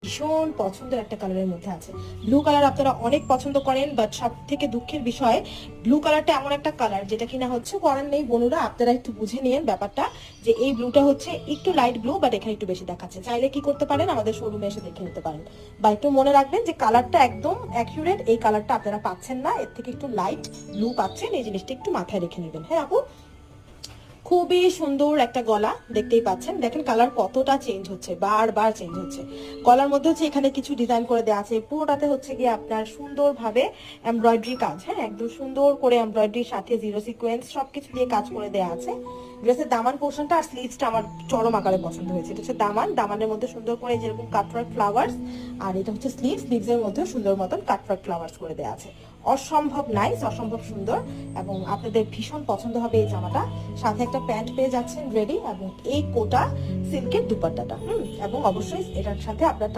ভীষণ পছন্দের একটা কালারের মধ্যে আছে। ব্লু কালার আপনারা অনেক পছন্দ করেন, বাট সব থেকে দুঃখের বিষয় ব্লু কালারটা এমন একটা কালার যেটা কিনা হচ্ছে করার নেই বন্ধুরা, আপনারা একটু বুঝে নিন ব্যাপারটা, যে এই ব্লুটা হচ্ছে একটু লাইট ব্লু, বাট এখানে একটু বেশি দেখাচ্ছে। চাইলে কি করতে পারেন, আমাদের শোরুমে এসে দেখে নিতে পারেন, বা একটু মনে রাখবেন যে কালারটা একদম অ্যাকিউরেট এই কালারটা আপনারা পাচ্ছেন না, এর থেকে একটু লাইট ব্লু পাচ্ছেন, এই জিনিসটা একটু মাথায় রেখে নেবেন। হ্যাঁ আপু, খুবই সুন্দর একটা গলা, দেখতেই পাচ্ছেন, দেখেন কালার কতটা চেঞ্জ হচ্ছে, বারবার চেঞ্জ হচ্ছে। গলার মধ্যে হচ্ছে এখানে কিছু ডিজাইন করে দেওয়া আছে, পুরোটাতে হচ্ছে গিয়ে আপনার সুন্দরভাবে এমব্রয়ডারি কাজ, হ্যাঁ একদম সুন্দর করে এমব্রয়ডারির সাথে জিরো সিকোয়েন্স সবকিছু দিয়ে কাজ করে দেওয়া আছে। ড্রেসের দামান পোর্শনটা আর স্লিভসটা আমার চরম আকারে পছন্দ হয়েছে। এটা হচ্ছে দামান, দামানের মধ্যে সুন্দর করে যেরকম কাটওয়ার্ক ফ্লাওয়ার্স, আর এটা হচ্ছে স্লিভস, স্লিভসের মধ্যে সুন্দর মতন কাটওয়ার্ক ফ্লাওয়ার্স করে দেওয়া আছে। অসম্ভব নাইস, অসম্ভব সুন্দর, এবং আপনাদের ভীষণ পছন্দ হবে এই জামাটা। সাথে একটা প্যান্ট পেয়ে যাচ্ছেন রেডি, এবং এই কোটা সিল্কের দুপাট্টাটা, এবং অবশ্যই এটার সাথে আপনার